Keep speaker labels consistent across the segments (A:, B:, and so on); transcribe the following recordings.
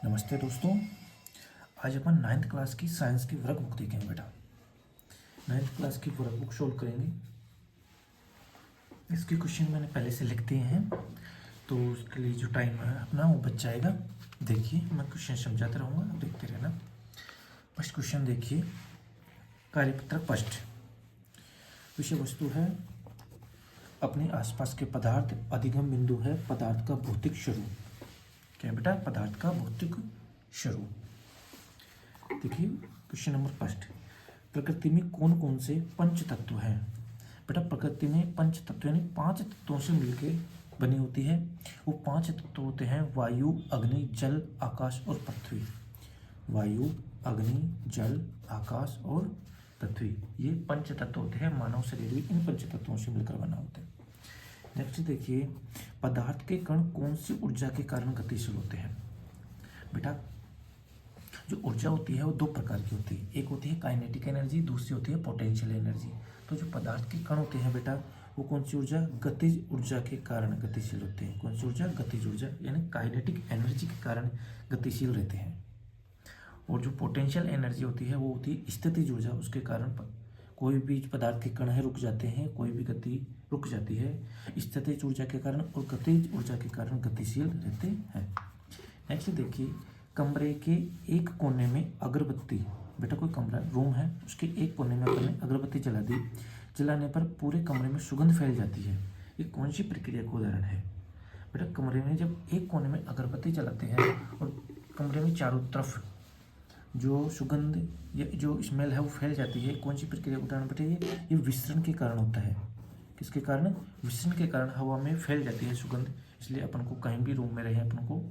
A: नमस्ते दोस्तों। आज अपन 9th क्लास की साइंस की वर्क बुक देखेंगे बेटा। 9th क्लास की वर्क बुक सोल्व करेंगे। इसके क्वेश्चन मैंने पहले से लिख दिए हैं, तो उसके लिए जो टाइम है अपना वो बच जाएगा। देखिए, मैं क्वेश्चन समझाते रहूँगा, आप देखते रहना। फर्स्ट क्वेश्चन देखिए, कार्यपत्रक फर्स्ट। विषय वस्तु है अपने आसपास के पदार्थ, अधिगम बिंदु है पदार्थ का भौतिक स्वरूप। क्या है बेटा? पदार्थ का भौतिक स्वरूप। देखिए क्वेश्चन नंबर फर्स्ट, प्रकृति में कौन कौन से पंच तत्व हैं? बेटा प्रकृति में पंच तत्व यानी 5 तत्वों से मिलकर बनी होती है। वो 5 तत्व होते हैं वायु, अग्नि, जल, आकाश और पृथ्वी। वायु, अग्नि, जल, आकाश और पृथ्वी, ये पंच तत्व होते हैं। मानव शरीर भी इन पंच तत्वों से मिलकर बना होता है। नेक्स्ट देखिए, पदार्थ के कण कौन सी ऊर्जा के कारण गतिशील होते हैं? बेटा जो ऊर्जा होती है वो 2 प्रकार की होती है। एक होती है काइनेटिक एनर्जी, दूसरी होती है पोटेंशियल एनर्जी। तो जो पदार्थ के कण होते हैं बेटा, वो कौन सी ऊर्जा? गतिज ऊर्जा के कारण गतिशील होते हैं। कौन सी ऊर्जा? गतिज ऊर्जा, यानी काइनेटिक एनर्जी के कारण गतिशील रहते हैं। और जो पोटेंशियल एनर्जी होती है वो होती है स्थितिज ऊर्जा, उसके कारण कोई भी पदार्थ के कण है रुक जाते हैं, कोई भी गति रुक जाती है स्थितिज ऊर्जा के कारण, और गतिज ऊर्जा के कारण गतिशील रहते हैं। नेक्स्ट देखिए, कमरे के एक कोने में अगरबत्ती। बेटा कोई कमरा रूम है, उसके एक कोने में अपने अगरबत्ती जला दी, जलाने पर पूरे कमरे में सुगंध फैल जाती है। ये कौन सी प्रक्रिया का उदाहरण है? बेटा कमरे में जब एक कोने में अगरबत्ती जलाते हैं और कमरे में चारों तरफ जो सुगंध या जो स्मेल है वो फैल जाती है, कौन सी प्रक्रिया का उदाहरण बेटा? ये विसरण के कारण होता है। किसके कारण? विसरण के कारण हवा में फैल जाती है सुगंध, इसलिए अपन को कहीं भी रूम में रहे अपन को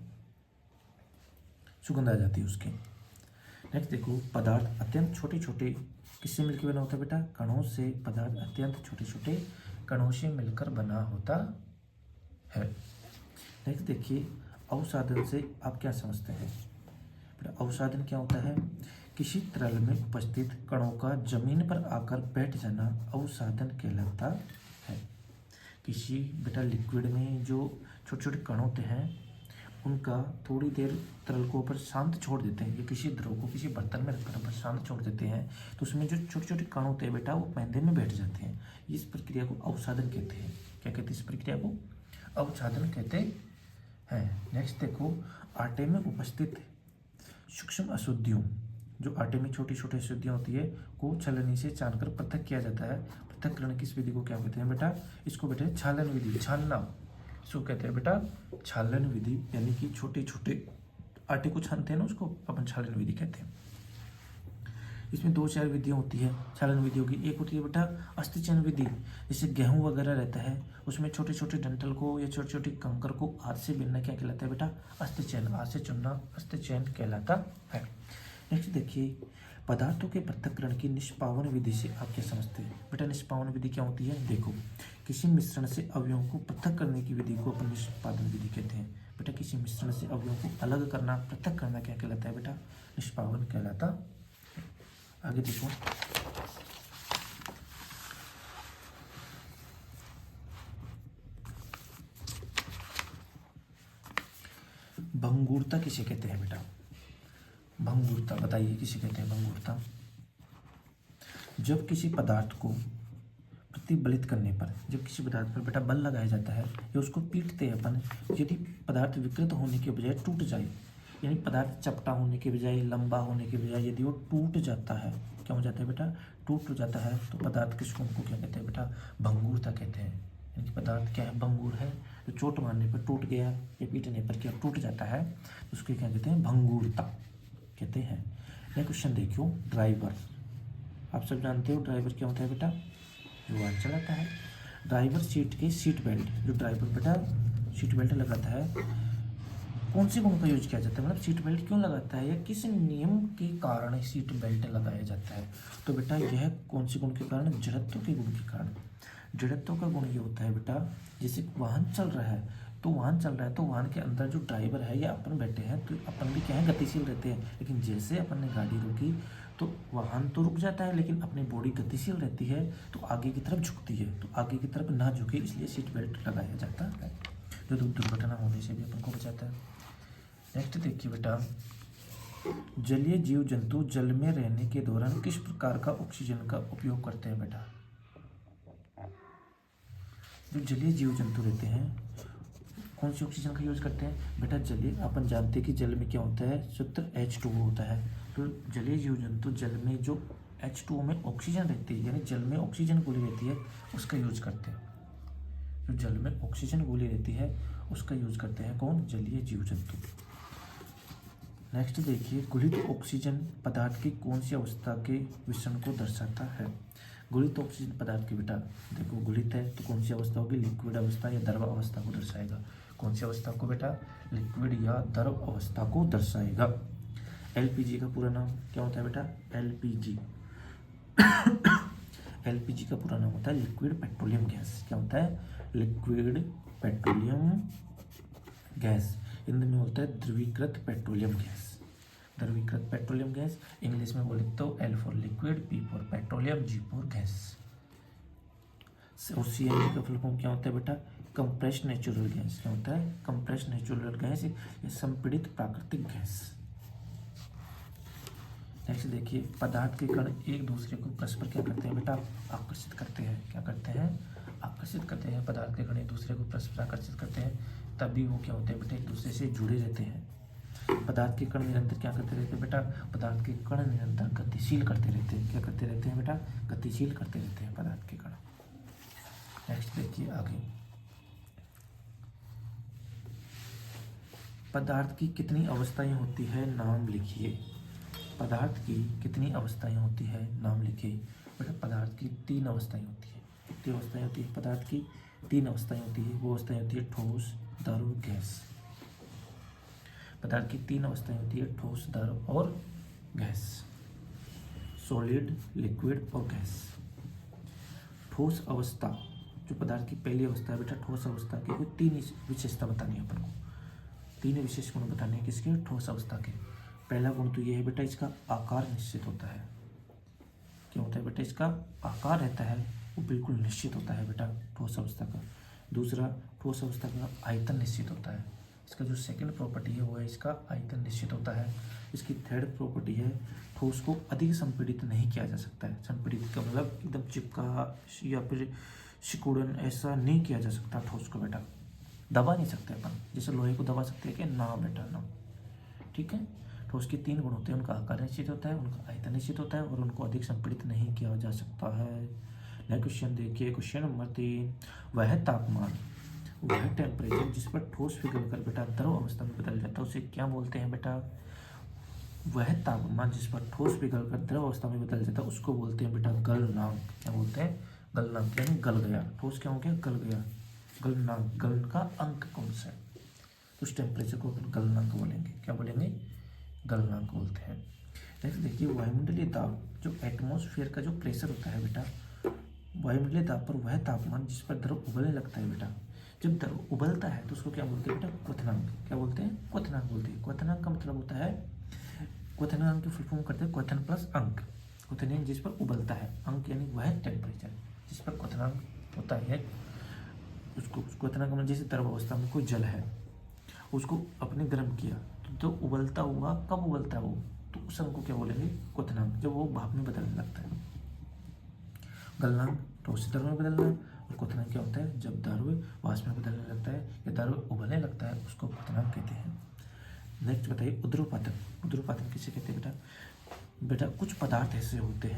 A: सुगंध आ जाती है उसकी। नेक्स्ट देखो, पदार्थ अत्यंत छोटे छोटे किससे मिलकर बना होता है बेटा? कणों से। पदार्थ अत्यंत छोटे छोटे कणों से मिलकर बना होता है। नेक्स्ट देखिए, अवसादन से आप क्या समझते हैं? बेटा अवसादन क्या होता है? किसी तरल में उपस्थित कणों का जमीन पर आकर बैठ जाना अवसादन कहलाता है। किसी बेटा लिक्विड में जो छोटे छोटे कण होते हैं उनका थोड़ी देर तरल को ऊपर शांत छोड़ देते हैं, या किसी द्रव को किसी बर्तन में रखकर ऊपर शांत छोड़ देते हैं, तो उसमें जो छोटे छोटे कण होते हैं बेटा वो पैंधे में बैठ जाते हैं। इस प्रक्रिया को अवसादन कहते हैं। क्या कहते हैं इस प्रक्रिया को? अवसादन कहते हैं। नेक्स्ट देखो, आटे में उपस्थित सूक्ष्म अशुद्धियों, जो आटे में छोटी छोटी अशुद्धियाँ होती है को छलनी से छानकर पृथक किया जाता है। पृथक्करण की इस विधि को क्या कहते हैं बेटा? इसको बेटा छालन विधि, छानना इसको कहते हैं बेटा छालन विधि, यानी कि छोटे छोटे आटे को छानते हैं ना, उसको अपन छालन विधि कहते हैं। इसमें 2-4 विधियाँ होती है छालन विधियों की। एक होती है बेटा अस्थिचयन विधि, जैसे गेहूं वगैरह रहता है उसमें छोटे छोटे डंठल को या छोटे छोटे कंकर को हाथ से बीनना क्या कहलाता है बेटा? अस्थिचयन, हाथ से चुनना अस्थिचयन कहलाता है। नेक्स्ट देखिए, पदार्थों के पृथक्करण की निष्पावन विधि से आप क्या समझते हैं? बेटा निष्पावन विधि क्या होती है? देखो, किसी मिश्रण से अवयवों को पृथक करने की विधि को अपन निष्पादन विधि कहते हैं। बेटा किसी मिश्रण से अवयवों को अलग करना, पृथक करना क्या कहलाता है बेटा? निष्पादन कहलाता है। आगे देखो, भंगुरता किसे कहते हैं बेटा? भंगुरता बताइए किसे कहते हैं भंगुरता? जब किसी पदार्थ को प्रतिबलित करने पर, जब किसी पदार्थ पर बेटा बल लगाया जाता है या उसको पीटते हैं अपन, यदि पदार्थ विकृत होने के बजाय टूट जाए, यानी पदार्थ चपटा होने के बजाय, लंबा होने के बजाय यदि वो टूट जाता है, क्या हो जाता है बेटा? टूट जाता है, तो पदार्थ किसको उनको क्या कहते हैं बेटा? भंगुरता कहते हैं। यानी पदार्थ क्या है? भंगुर है। जो चोट मारने पर टूट गया या पीटने पर क्या टूट जाता है, उसको क्या कहते हैं? भंगुरता कहते हैं। यह क्वेश्चन देखियो, ड्राइवर। आप सब जानते हो ड्राइवर क्या होता है बेटा? जो वाहन चलाता है। ड्राइवर सीट के सीट बेल्ट, जो ड्राइवर बेटा सीट बेल्ट लगाता है, कौन से गुण का यूज किया जाता है? मतलब सीट बेल्ट क्यों लगाता है या किस नियम के कारण सीट बेल्ट लगाया जाता है? तो बेटा यह कौन से गुण के कारण? जड़त्व के गुण के कारण। जड़त्व का गुण ये होता है बेटा, जैसे वाहन चल रहा है तो वाहन के अंदर जो ड्राइवर है या अपन बैठे हैं तो अपन भी क्या है? गतिशील रहते हैं। लेकिन जैसे अपन ने गाड़ी रोकी तो वाहन तो रुक जाता है, लेकिन अपनी बॉडी गतिशील रहती है तो आगे की तरफ झुकती है, तो आगे की तरफ ना झुके इसलिए सीट बेल्ट लगाया जाता है, जो दुर्घटना होने से भी अपन को बचाता है। नेक्स्ट देखिए बेटा, जलीय जीव जंतु जल में रहने के दौरान किस प्रकार का ऑक्सीजन का उपयोग करते हैं बेटा? जो जलीय जीव जंतु रहते हैं कौन सी ऑक्सीजन का यूज करते हैं बेटा? जलीय, अपन जानते हैं कि जल में क्या होता है, सूत्र H2O होता है। तो जलीय जीव जंतु जल में जो H2O में ऑक्सीजन रहती है, यानी जल में ऑक्सीजन गोली रहती है, उसका यूज करते हैं। जो जल में ऑक्सीजन गोली रहती है उसका यूज करते हैं कौन? जलीय जीव जंतु। नेक्स्ट देखिए, गुलित ऑक्सीजन पदार्थ की कौन सी अवस्था के मिश्रण को दर्शाता है? गुलित ऑक्सीजन पदार्थ की बेटा देखो, गुलित है तो कौन सी अवस्था होगी? लिक्विड अवस्था या द्रव अवस्था को दर्शाएगा। कौन सी अवस्था को बेटा? लिक्विड या द्रव अवस्था को दर्शाएगा। एलपीजी का पूरा नाम क्या होता है बेटा? एलपीजी एलपीजी का पूरा नाम होता है लिक्विड पेट्रोलियम गैस। क्या होता है? Liquid petroleum gas. हिंदी में होता है द्रवीकृत पेट्रोलियम गैस। द्रवीकृत पेट्रोलियम गैस, इंग्लिश में बोले तो L for liquid, P for petroleum, G for gas. और CNG का फुल फॉर्म क्या होता है बेटा? Compressed natural gas. क्या होता है? कंप्रेस्ड नेचुरल गैस, ये संपीड़ित प्राकृतिक गैस। नेक्स्ट देखिए, पदार्थ के कण एक दूसरे को परस्पर क्या करते हैं बेटा? आकर्षित करते हैं। क्या करते हैं? आकर्षित करते हैं। पदार्थ के कण एक दूसरे को परस्पर आकर्षित करते हैं, तभी वो क्या होते हैं बेटा? एक दूसरे से जुड़े रहते हैं। पदार्थ के कण निरंतर क्या करते रहते हैं बेटा? पदार्थ के कण निरंतर गतिशील करते रहते हैं। क्या करते रहते हैं बेटा? गतिशील करते रहते हैं पदार्थ के कण। नेक्स्ट देखिए आगे, पदार्थ की कितनी अवस्थाएं होती है? नाम लिखिए। पदार्थ की कितनी अवस्थाएं होती है? नाम लिखिए बेटा। पदार्थ की 3 अवस्थाएं होती है। कितनी अवस्थाएं होती है? पदार्थ की 3 अवस्थाएं होती है। वो अवस्थाएं होती है ठोस, द्रव, गैस। पदार्थ की 3 अवस्थाएं होती है, ठोस, द्रव और गैस। सॉलिड, लिक्विड और गैस। ठोस अवस्था, जो पदार्थ की पहली अवस्था है बेटा, ठोस अवस्था की कोई 3 विशेषता बतानी है अपन को। 3 विशेष गुण बताने हैं किसके? ठोस अवस्था के। पहला गुण तो ये है बेटा, इसका आकार निश्चित होता है। क्या होता है बेटा? इसका आकार रहता है वो बिल्कुल निश्चित होता है बेटा ठोस अवस्था का। दूसरा, ठोस अवस्था का आयतन निश्चित होता है। इसका जो सेकंड प्रॉपर्टी है वो है इसका आयतन निश्चित होता है। इसकी थर्ड प्रॉपर्टी है, ठोस को अधिक संपीड़ित नहीं किया जा सकता है। संपीड़ित का मतलब एकदम चिपका या फिर सिकुड़न ऐसा नहीं किया जा सकता ठोस को बेटा। दबा नहीं सकते अपन, जैसे लोहे को दबा सकते हैं कि ना बेटा ना। ठीक है, ठोस के 3 गुण होते हैं, उनका आकार निश्चित होता है, उनका आयतन निश्चित होता है और उनको अधिक संपीड़ित नहीं किया जा सकता है। नेक्स्ट क्वेश्चन देखिए, क्वेश्चन नंबर 3, वह तापमान, वह टेम्परेचर जिस पर ठोस पिघलकर बेटा द्रव अवस्था में बदल जाता है उसे क्या बोलते हैं बेटा? वह तापमान जिस पर ठोस पिघलकर द्रव अवस्था में बदल जाता है उसको बोलते हैं बेटा गलनांक। क्या बोलते हैं? गलनांक, यानी गल गया। ठोस क्या हो गया? गल गया। गलनांक, गलन का अंक कौन सा है? उस टेम्परेचर को गलनांक बोलेंगे। क्या बोलेंगे? गलनांक बोलते हैं। नेक्स्ट देखिए, वायुमंडलीय दाब, जो एटमॉस्फेयर का जो प्रेशर होता है बेटा, वायुमंडलीय दाब पर वह तापमान जिस पर द्रव उबलने लगता है बेटा। जब द्रव उबलता है तो उसको क्या बोलते हैं बेटा? क्वथनांक। क्या बोलते हैं? क्वथनांक बोलते हैं। क्वथनांक का मतलब होता है, क्वथनांक की फुल फॉर्म करते हैं क्वथन प्लस अंक। क्वथनांक जिस पर उबलता है, अंक यानी वह टेम्परेचर जिस पर क्वथनांक होता है उसको क्वथनांक मतलब जैसे द्रव अवस्था में कोई जल है, उसको अपने गर्म किया तो जो उबलता हुआ, कब उबलता है वो, तो उस अंक को क्या बोलेंगे? क्वथनांक। जब वो भाप में बदलने लगता है। गलनांक ठोस से द्रव में बदलना है, और क्वथनांक क्या होता है? जब द्रव वाष्प में बदलने लगता है या द्रव उबलने लगता है उसको क्वथनांक कहते हैं। नेक्स्ट बताइए, उद्रोपातन। उद्रोपातन किसे कहते हैं बेटा? बेटा कुछ पदार्थ ऐसे होते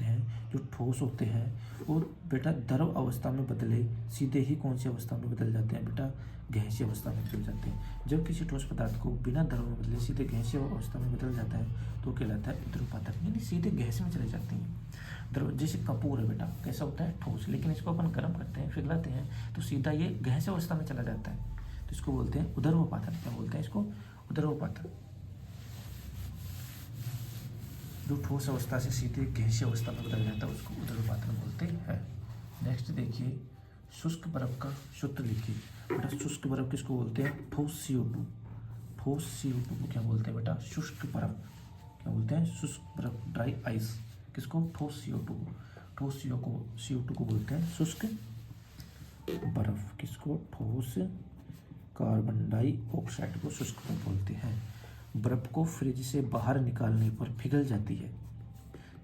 A: हैं जो ठोस होते हैं और बेटा द्रव अवस्था में बदले सीधे ही कौन सी अवस्था में बदल जाते हैं बेटा? गैसीय अवस्था में बदल जाते हैं। जब किसी ठोस पदार्थ को बिना द्रव में बदले सीधे गैसीय अवस्था में बदल जाता है तो कहलाता है उद्रोपातन, यानी सीधे गैस में चले जाते हैं। द्रव जैसे कपूर है बेटा, कैसा होता है? ठोस, लेकिन इसको अपन गर्म करते हैं, पिघलाते हैं तो सीधा ये गैसीय अवस्था में चला जाता है, तो इसको बोलते हैं उदर्वपातन। क्या बोलते हैं इसको? उदर्वपातन। जो ठोस अवस्था से सीधे गैसीय अवस्था में बदल जाता है उसको उदर्वपातन बोलते हैं। नेक्स्ट देखिए, शुष्क बर्फ का सूत्र लिखिए बेटा। शुष्क बर्फ किसको बोलते हैं? ठोस CO2। ठोस CO2 को क्या बोलते हैं बेटा? शुष्क बर्फ। क्या बोलते हैं? शुष्क बर्फ, ड्राई आइस। किसको? ठोस CO2 को। ठोस CO2 को बोलते हैं शुष्क बर्फ। किसको? ठोस कार्बन डाइऑक्साइड को शुष्क बर्फ बोलते हैं। बर्फ को फ्रिज से बाहर निकालने पर पिघल जाती है।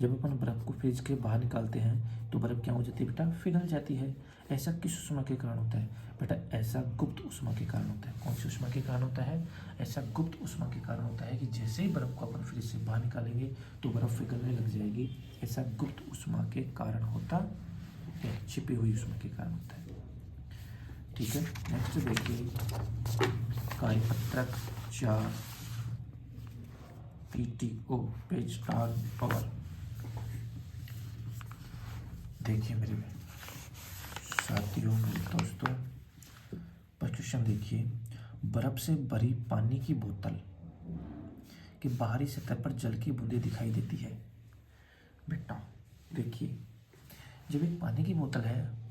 A: जब अपन बर्फ को फ्रिज के बाहर निकालते हैं तो बर्फ क्या हो जाती है बेटा, पिघल जाती है। ऐसा किस उष्मा के कारण होता है बेटा, ऐसा गुप्त उष्मा के कारण होता है। कौन सी उष्मा के कारण होता है, ऐसा गुप्त उष्मा के कारण होता है कि जैसे ही बर्फ को अपन फ्रिज से बाहर निकालेंगे तो बर्फ पिघलने लग जाएगी। ऐसा गुप्त उष्मा के कारण होता है, छिपी हुई उष्मा के कारण होता है। ठीक है, नेक्स्ट देखिए कार्यपत्रक 4 PTO पेज और देखिए मेरे साथियों, मेरे दोस्तों, क्वेश्चन देखिए। बर्फ से भरी पानी की बोतल के बाहरी सतह पर जल की बूंदें दिखाई देती है। बेटा देखिए, जब एक पानी की बोतल है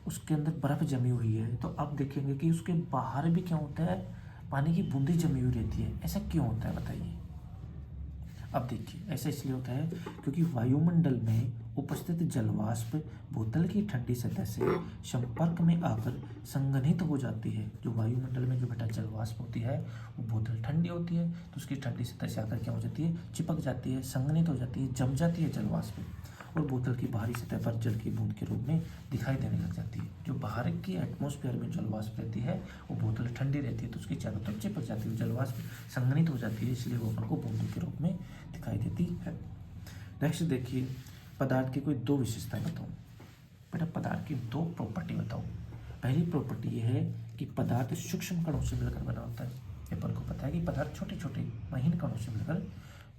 A: उसके अंदर बर्फ जमी हुई है तो आप देखेंगे कि उसके बाहर भी क्या होता है, पानी की बूंदें जमी हुई रहती है। ऐसा क्यों होता है बताइए। अब देखिए, ऐसा इसलिए होता है क्योंकि वायुमंडल में उपस्थित जलवाष्प बोतल की ठंडी सतह से संपर्क में आकर संघनित हो जाती है। जो वायुमंडल में जो बेटा जलवाष्प होती है वो बोतल ठंडी होती है तो उसकी ठंडी सतह से आकर क्या हो जाती है, चिपक जाती है, संघनित हो जाती है, जम जाती है जलवाष्प और बोतल की बाहरी सतह पर जल की बूंद के रूप में दिखाई देने लग जाती है। जो बाहर की एटमॉस्फेयर में जलवाष्प रहती है वो बोतल ठंडी रहती है तो उसकी चारों तरफ चिपक जाती है, जलवाष्प संघनित हो जाती है, इसलिए वो अपन को बूंदों के रूप में दिखाई देती है। नेक्स्ट देखिए, पदार्थ की कोई 2 विशेषताएं बताओ। बेटा पदार्थ की 2 प्रॉपर्टी बताओ। पहली प्रॉपर्टी ये है कि पदार्थ सूक्ष्म कणों से मिलकर बना होता है। अपन को पता है कि पदार्थ छोटे छोटे महीन कणों से मिलकर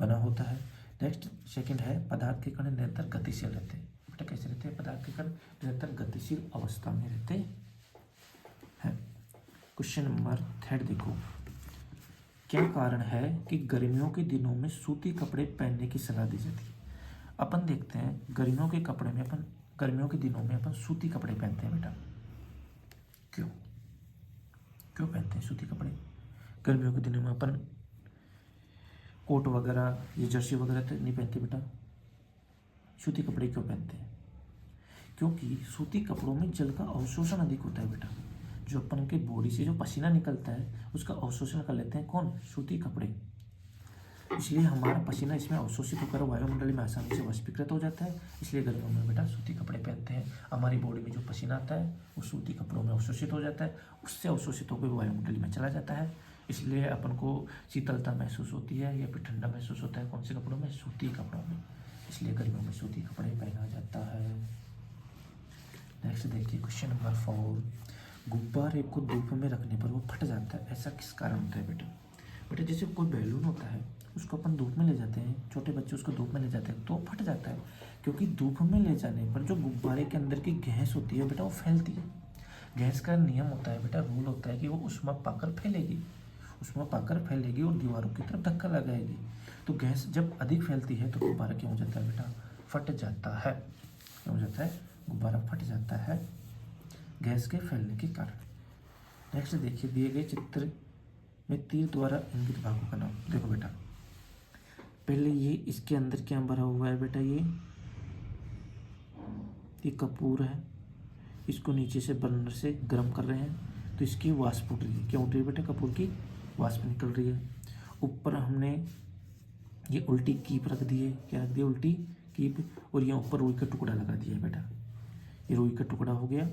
A: बना होता है। नेक्स्ट सेकंड है, पदार्थ के कण निरंतर गतिशील रहते हैं। बेटा कैसे रहते हैं, पदार्थ के कण निरंतर गतिशील अवस्था में रहते हैं। क्वेश्चन नंबर 3 देखो, क्या कारण है कि गर्मियों के दिनों में सूती कपड़े पहनने की सलाह दी जाती है। अपन देखते हैं गर्मियों के दिनों में अपन सूती कपड़े पहनते हैं। बेटा क्यों पहनते हैं सूती कपड़े। गर्मियों के दिनों में अपन कोट वगैरह ये जर्सी वगैरह तो नहीं पहनते बेटा। सूती कपड़े क्यों पहनते हैं, क्योंकि सूती कपड़ों में जल का अवशोषण अधिक होता है। बेटा जो अपन के बॉडी से जो पसीना निकलता है उसका अवशोषण कर लेते हैं कौन, सूती कपड़े। इसलिए हमारा पसीना इसमें अवशोषित होकर वायुमंडल में आसानी से वाष्पीकृत हो जाता है। इसलिए गर्मियों में बेटा सूती कपड़े पहनते हैं। हमारी बॉडी में जो पसीना आता है वो सूती कपड़ों में अवशोषित हो जाता है, उससे अवशोषित होकर वायुमंडल में चला जाता है। इसलिए अपन को शीतलता महसूस होती है या फिर ठंडा महसूस होता है कौन से कपड़ों में, सूती कपड़ों में। इसलिए गर्मियों में सूती कपड़े पहना जाता है। नेक्स्ट देखिए क्वेश्चन नंबर 4, गुब्बारे को धूप में रखने पर वो फट जाता है, ऐसा किस कारण होता है बेटा। बेटा जैसे कोई बैलून होता है उसको अपन धूप में ले जाते हैं, छोटे बच्चे उसको धूप में ले जाते हैं तो फट जाता है, क्योंकि धूप में ले जाने पर जो गुब्बारे के अंदर की गैस होती है बेटा वो फैलती है। गैस का नियम होता है बेटा, रूल होता है कि वो ऊष्मा पाकर फैलेगी और दीवारों की तरफ धक्का लगाएगी। तो गैस जब अधिक फैलती है तो गुब्बारा क्या हो जाता है बेटा, फट जाता है। क्या हो जाता है, गुब्बारा फट जाता है गैस के फैलने के कारण। नेक्स्ट देखिए, दिए गए चित्र में तीर द्वारा इंगित भागों का नाम। देखो बेटा पहले ये इसके अंदर क्या भरा हुआ है बेटा, ये कपूर है, इसको नीचे से बर्नर से गर्म कर रहे हैं तो इसकी वाष्प उठ रही है। क्या उठ रही है बेटा, कपूर की वाष्प निकल रही है। ऊपर हमने ये उल्टी कीप रख दी है, क्या रख दिया, उल्टी कीप, और यहाँ ऊपर रुई का टुकड़ा लगा दिया है बेटा। ये रुई का टुकड़ा हो गया,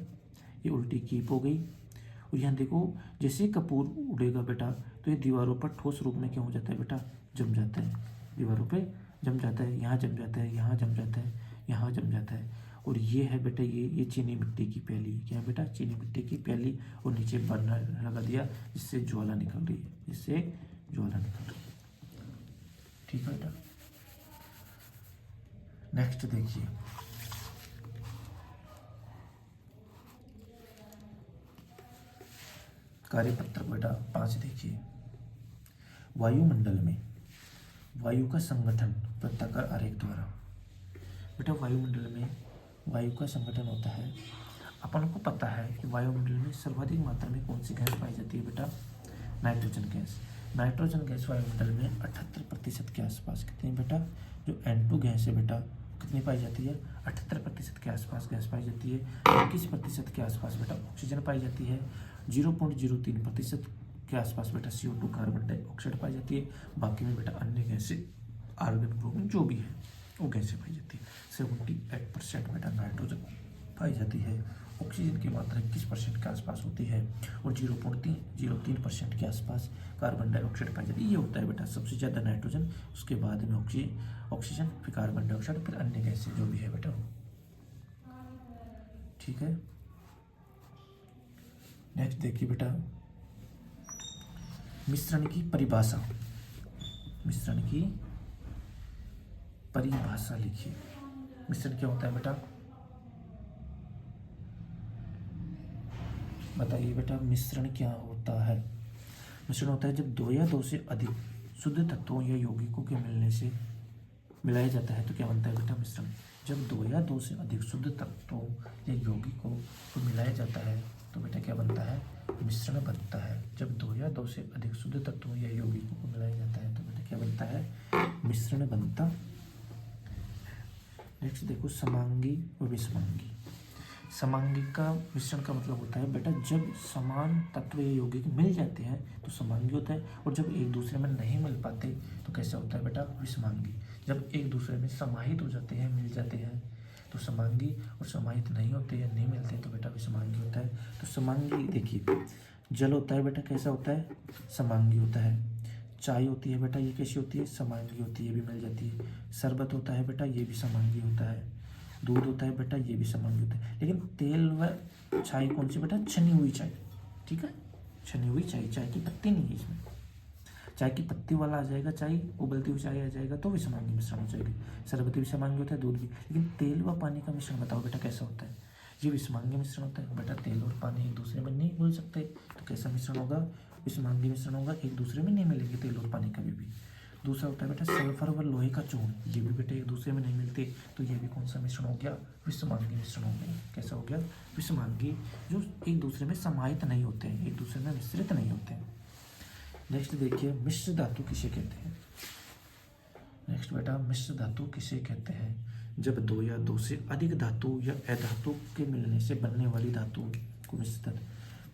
A: ये उल्टी कीप हो गई। और यहाँ देखो जैसे कपूर उड़ेगा बेटा तो ये दीवारों पर ठोस रूप में क्या हो जाता है बेटा, जम जाता है, दीवारों पे जम जाता है, यहाँ जम जाता है, यहाँ जम जाता है, यहाँ जम जाता है। और ये है बेटा ये चीनी मिट्टी की प्याली। क्या है बेटा, चीनी मिट्टी की प्याली, और नीचे बर्नर लगा दिया जिससे ज्वाला निकल रही है, ठीक है बेटा। नेक्स्ट देखिए, कार्यपत्रक बेटा 5 देखिए, वायुमंडल में वायु का संगठन वृत्ताकार आरेख द्वारा। बेटा वायुमंडल में वायु का संगठन होता है। अपन को पता है कि वायुमंडल में सर्वाधिक मात्रा में कौन सी गैस पाई जाती है बेटा, नाइट्रोजन गैस। नाइट्रोजन गैस वायुमंडल में 78% के आसपास, कितनी बेटा, जो N2 गैस है बेटा कितनी पाई जाती है, 78% के आसपास गैस पाई जाती है। 21% के आसपास बेटा ऑक्सीजन पाई जाती है। 0.03% के आसपास बेटा CO2 कार्बन डाइऑक्साइड पाई जाती है। बाकी में बेटा अन्य गैसें आर्गन, ब्रोमीन जो भी है वो गैसें पाई जाती है। 78% बेटा नाइट्रोजन पाई जाती है। ऑक्सीजन की मात्रा 21% के आसपास होती है और 0.03% के आसपास कार्बन डाइऑक्साइड पाई जाती है। ये होता है बेटा सबसे ज़्यादा नाइट्रोजन, उसके बाद में ऑक्सीजन, फिर कार्बन डाइऑक्साइड, फिर अन्य गैसें जो भी है बेटा वो। ठीक है, नेक्स्ट देखिए बेटा मिश्रण की परिभाषा। मिश्रण की परिभाषा लिखिए। मिश्रण क्या होता है बेटा, बताइए बेटा मिश्रण क्या होता है। मिश्रण होता है जब 2 या 2 से अधिक शुद्ध तत्वों या यौगिकों के मिलने से मिलाया जाता है तो क्या बनता है बेटा मिश्रण। जब 2 या 2 से अधिक शुद्ध तत्वों या यौगिकों को मिलाया जाता है तो बेटा क्या बनता है, मिश्रण बनता है। जब 2 या 2 से अधिक शुद्ध तत्वों या यौगिकों को मिलाया जाता है तो बेटा क्या बनता है, मिश्रण बनता। नेक्स्ट देखो समांगी और विषमांगी। समांगी का मिश्रण का मतलब होता है बेटा जब समान तत्व या यौगिक मिल जाते हैं तो समांगी होता है, और जब एक दूसरे में नहीं मिल पाते तो कैसा होता है बेटा, विषमांगी। जब एक दूसरे में समाहित हो जाते हैं, मिल जाते हैं तो समांगी, और समाहित नहीं होते हैं, नहीं मिलते तो बेटा विषमांगी होता है। तो समांगी देखिए, जल होता है बेटा कैसा होता है, समांगी होता है। चाय होती है बेटा ये कैसी होती है, समांगी होती है, ये भी मिल जाती है। शरबत होता है बेटा ये भी समांगी होता है। दूध होता है बेटा ये भी समांगी होता है। लेकिन तेल व चाय कौन सी बेटा, छनी हुई चाय। ठीक है, छनी हुई चाय, चाय की पत्ती नहीं है इसमें। चाय की पत्ती वाला आ जाएगा, चाय उबलती हुई चाय आ जाएगा तो विषमांगी मिश्रण हो जाएगी। शरबत भी समांगी होता है, दूध भी। लेकिन तेल व पानी का मिश्रण बताओ बेटा कैसा होता है, ये विषमांगी मिश्रण होता है। बेटा तेल और पानी एक दूसरे में नहीं घुल सकते तो कैसा मिश्रण होगा, विषमांगी मिश्रण होगा। एक दूसरे में नहीं मिलेंगे तेल और पानी कभी भी। दूसरा होता है बेटा सल्फर व लोहे का चूर्ण, ये भी बेटा एक दूसरे में नहीं मिलते तो ये भी कौन सा मिश्रण हो गया, विषमांगी मिश्रण हो गया। कैसा हो गया, विषमांगी, जो एक दूसरे में समाहित नहीं होते हैं, एक दूसरे में मिश्रित नहीं होते हैं। नेक्स्ट देखिए मिश्र धातु किसे कहते हैं। नेक्स्ट बेटा मिश्र धातु किसे कहते हैं, जब 2 या 2 से अधिक धातु या अधातु के मिलने से बनने वाली धातु को मिश्र धातु।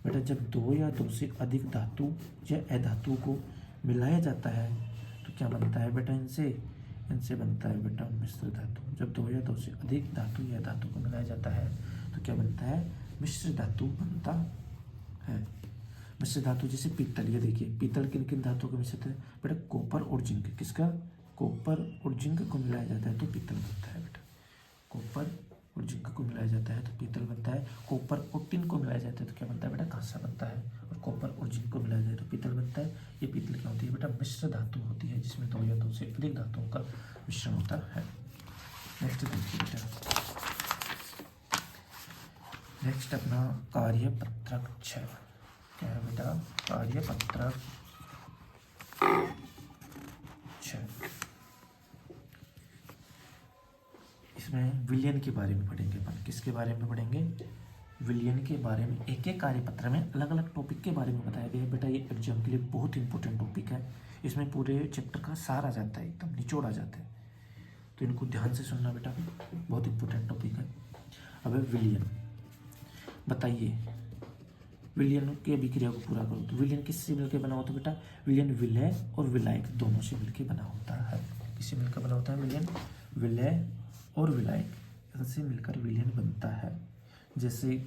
A: बेटा जब 2 या 2 से अधिक धातु या अधातु को मिलाया जाता है तो क्या बनता है बेटा, इनसे बनता है बेटा मिश्र धातु। जब 2 या 2 से अधिक धातु या धातु को मिलाया जाता है तो क्या बनता है, मिश्र धातु बनता है। मिश्र धातु जैसे पीतल, ये देखिए पीतल किन किन धातुओं का मिश्रित है बेटा, कॉपर और जिंक। किसका, कॉपर और जिंक को मिलाया जाता है तो पीतल बनता है बेटा। कॉपर और जिंक को मिलाया जाता है तो पीतल बनता है। कॉपर और टिन को मिलाया जाता है तो क्या बनता है बेटा, कांसा बनता है। और कॉपर और जिंक को मिलाया जाए तो पीतल बनता है। ये पीतल क्या होती है बेटा, मिश्र धातु होती है जिसमें 2 या 2 से अधिक धातुओं का मिश्रण होता है। नेक्स्ट देखिए बेटा, नेक्स्ट अपना कार्यपत्रक 6 क्या है बेटा, कार्यपत्रक 6। इसमें विलयन के बारे में पढ़ेंगे अपन। किसके बारे में पढ़ेंगे, विलयन के बारे में। एक एक कार्यपत्र में अलग अलग टॉपिक के बारे में बताया गया है बेटा। ये एग्जाम के लिए बहुत इंपॉर्टेंट टॉपिक है, इसमें पूरे चैप्टर का सार आ जाता है, एकदम निचोड़ आ जाता है, तो इनको ध्यान से सुनना बेटा, बहुत इंपॉर्टेंट टॉपिक है। अब है विलयन, बताइए विलयन की अभिक्रिया को पूरा करो तो विलयन किससे मिलकर बना होता है बेटा, विलयन विलय और विलायक दोनों से मिलकर बना होता है। किससे मिलकर बना होता है, विलयन विलय और विलायक से मिलकर विलयन बनता है। जैसे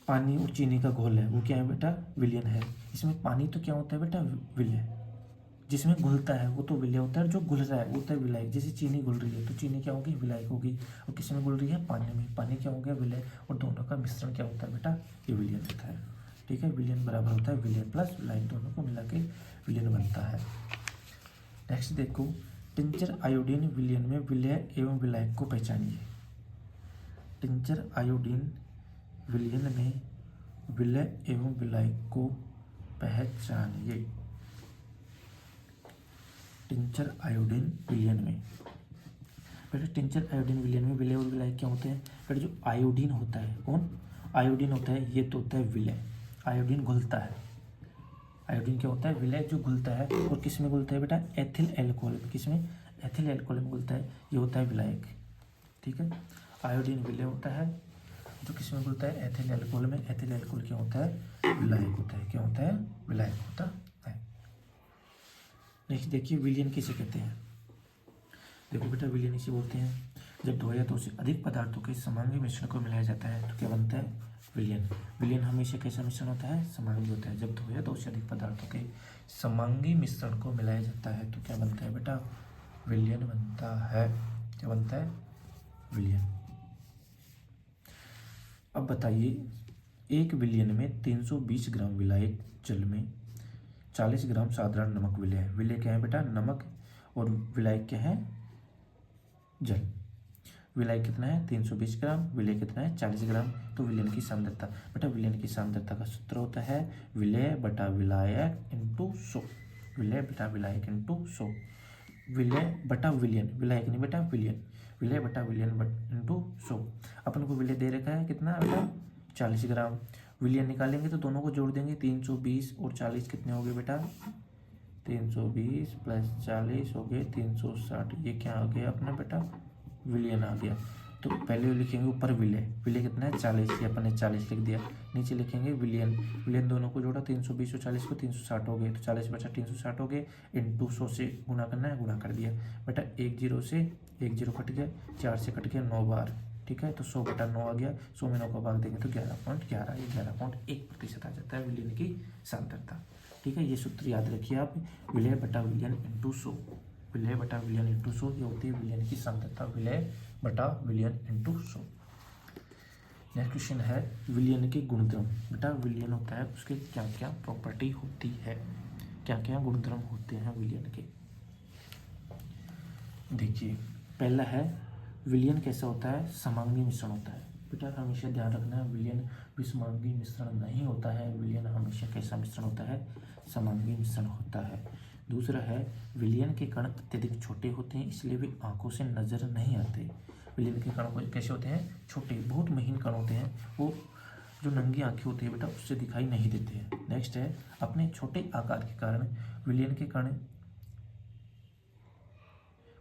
A: पानी और चीनी का घोल है, वो क्या है बेटा, विलयन है। इसमें पानी तो क्या होता है बेटा, विलय। जिसमें घुलता है वो तो विलय होता है, जो घुल रहा है वो होता है विलायक। जैसे चीनी घुल रही है तो चीनी क्या होगी, विलायक होगी। और किस में घुल रही है, पानी में, पानी क्या हो गया, विलय। और दोनों का मिश्रण क्या होता है बेटा, ये विलयन होता है। ठीक है, विलयन बराबर होता है विलयन प्लस विलायक, दोनों को मिला के विलयन बनता है। नेक्स्ट देखो, टिंचर आयोडीन विलयन में विलय एवं विलायक को पहचानिए। टिंचर आयोडीन विलयन में विलय एवं विलायक को पहचानिए। टिंचर आयोडीन विलयन में बेटा, टिंचर आयोडीन विलयन में विलय और विलायक क्या होते हैं बेटा, जो आयोडीन होता है, कौन आयोडीन होता है, ये तो होता है विलय। आयोडीन घुलता है, आयोडीन क्या होता है, विलय जो घुलता है। और किस में घुलता है बेटा, एथिल एल्कोहल में। किस में, एथिल एल्कोहल में घुलता है, ये होता है विलायक। ठीक है, आयोडीन विलय होता है जो किस में घुलता है? एथिल अल्कोहल में। एथिल अल्कोहल क्या होता है? विलायक होता है। क्या होता है? विलायक होता है। नेक्स्ट देखिए, विलयन किसे कहते हैं? देखो बेटा, विलयन इसे बोलते हैं जब दो या दो से अधिक पदार्थों के समांगी मिश्रण को मिलाया जाता है तो क्या बनता है? विलयन। विलयन हमेशा कैसा मिश्रण होता है? समांगी होता है। जब दो या दो से अधिक पदार्थों के समांगी मिश्रण को मिलाया जाता है तो क्या बनता है बेटा? विलयन बनता है। क्या बनता है? विलयन। अब बताइए, एक विलयन में 320 ग्राम विलायक जल में 40 ग्राम साधारण नमक विलय है। विलय क्या है बेटा? नमक। और विलायक क्या है? जल। विलायक कितना है? 320 ग्राम। विलय कितना है? 40 ग्राम। तो विलयन की सांद्रता बेटा, विलयन की सांद्रता का सूत्र होता है विलय बटा विलायक इंटू 100। विलय बटा विलायक इंटू 100। विलय बटा विलयन, विलायक नहीं बेटा, विलयन। विलय बटा विलयन इंटू 100। अपन को विलय दे रखा है कितना बेटा? 40 ग्राम। विलयन निकालेंगे तो दोनों को जोड़ देंगे, 320 और 40 कितने हो गए बेटा? 320 प्लस 40 हो गए 360। ये क्या आ गया अपना बेटा? विलयन आ गया। तो पहले लिखेंगे ऊपर विलय। विलय कितना है? 40। ये अपन ने 40 लिख दिया। नीचे लिखेंगे विलयन। विलयन दोनों को जोड़ा, 320 और 40 को 360 हो गए। तो 40 बचा 360 हो गए। इंटू 100 से गुणा करना है, गुणा कर दिया बेटा। 1 0 से 1 0 कट गया, 4 से कट गया 9 बार। ठीक है, तो 100 बटा 9 आ गया। 100 में 9 का भाग देंगे तो 11.11। ये 11.1% आ जाता है विलयन की सांद्रता। ठीक है, ये सूत्र याद रखिए आप। विलय बटा विलयन इंटू 100। विलय बटा विलयन इंटू 100 ये होती है विलयन की सांद्रता। विलय बटा विलयन इंटू 100। नेक्स्ट क्वेश्चन है विलयन के गुणधर्म। बेटा, विलयन होता है उसके क्या क्या प्रॉपर्टी होती है? क्या क्या गुणधर्म होते हैं विलयन के? देखिए, पहला है विलयन कैसा होता है? समांगी मिश्रण होता है। बेटा हमेशा ध्यान रखना है, विलयन विषमांगी मिश्रण नहीं होता है। विलयन हमेशा कैसा मिश्रण होता है? समांगी मिश्रण होता है। दूसरा है विलयन के कण अत्यधिक छोटे होते हैं, इसलिए वे आंखों से नजर नहीं आते। विलयन के कण कैसे होते हैं? छोटे, बहुत महीन कण होते हैं। वो जो नंगी आंखें होती है बेटा उससे दिखाई नहीं देते हैं। नेक्स्ट है अपने छोटे आकार के कारण विलयन के कण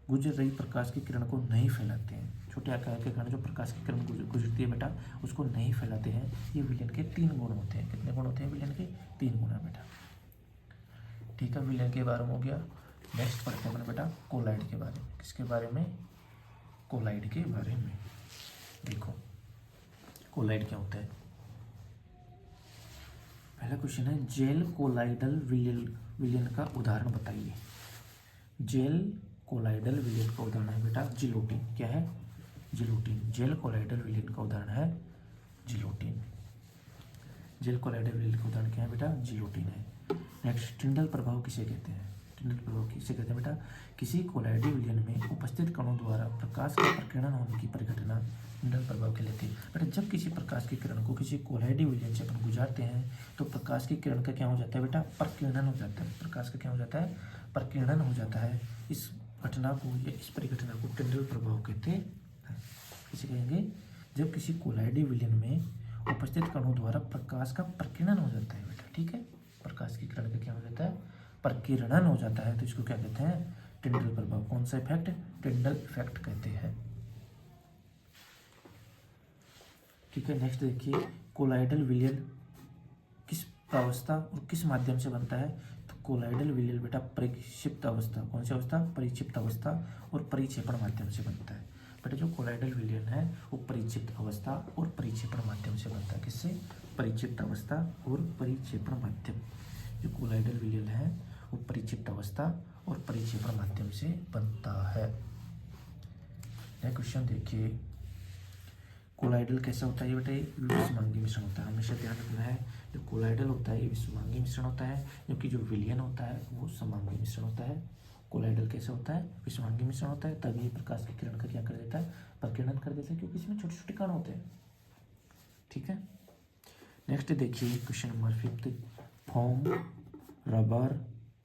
A: गुजर रही प्रकाश की किरण को नहीं फैलाते हैं। छोटे आकार के कारण जो प्रकाश की किरण गुजरती है बेटा उसको नहीं फैलाते हैं। ये विलयन के 3 गुण होते हैं। कितने गुण होते हैं विलयन के? 3 गुण है बेटा। ठीक है, विलयन के बारे में हो गया। नेक्स्ट पढ़ते हैं बेटा कोलाइड के बारे में। किसके बारे में? कोलाइड के बारे में। देखो कोलाइड क्या होता है? पहला क्वेश्चन है जेल कोलाइडल विलयन का उदाहरण बताइए। जेल कोलाइडल विलयन का उदाहरण है बेटा जिलोटीन। क्या है? जिलोटीन। जेल कोलाइडल विलयन का उदाहरण है जिलोटीन। जेल कोलाइडल विलयन का उदाहरण क्या है बेटा? जिलोटीन है। नेक्स्ट, टिंडल प्रभाव किसे कहते हैं? टिंडल प्रभाव किसे कहते हैं बेटा? किसी कोलाइडल विलयन में उपस्थित कणों द्वारा प्रकाश का प्रकीर्णन होने की परिघटना टिंडल प्रभाव कहलाती है। बेटा जब किसी प्रकाश की किरण को किसी कोलाइडल विलयन से अपन गुजारते हैं तो प्रकाश की किरण का क्या हो जाता है बेटा? प्रकीर्णन हो जाता है। प्रकाश का क्या हो जाता है? प्रकीर्णन हो जाता है। इस घटना को या इस परिघटना को टिंडल प्रभाव कहते हैं। किसे कहेंगे? जब किसी कोलाइडल विलयन में उपस्थित कणों द्वारा प्रकाश का प्रकीर्णन हो जाता है बेटा। ठीक है, प्रकाश की किरण का क्या हो जाता है? प्रकीर्णन हो जाता है। तो इसको क्या कहते हैं? टिंडल प्रभाव। कौन सा इफेक्ट? टिंडल इफेक्ट कहते हैं। ठीक है, नेक्स्ट देखिए कोलाइडल विलयन किस प्रावस्था और किस माध्यम से बनता है? तो कोलाइडल विलयन बेटा परिक्षिप्त अवस्था। कौन सी अवस्था? परिक्षिप्त अवस्था और परिक्षेपण माध्यम से बनता है। बेटा जो कोलाइडल विलयन है वो परिक्षिप्त अवस्था और परिक्षेपण माध्यम से बनता है। किससे? परिक्षिप्त अवस्था और परिक्षेपण माध्यम। जो कोलाइडल विलयन है वो परिक्षिप्त अवस्था और परिक्षेपण माध्यम से बनता है। नेक्स्ट क्वेश्चन देखिए, कोलाइडल कैसा होता है? ये बेटा विषमांगी मिश्रण होता है। हमेशा ध्यान रखना है, जो कोलाइडल होता है ये विषमांगी मिश्रण होता है, जबकि जो विलयन होता है वो समांगी मिश्रण होता है। कोलाइडल कैसा होता है? विषमांगी मिश्रण होता है। तभी प्रकाश की किरण का क्या कर देता है? प्रकीर्णन कर देता है, क्योंकि इसमें छोटे छोटे कण होते हैं। ठीक है, नेक्स्ट देखिए क्वेश्चन नंबर 5, फोम, रबर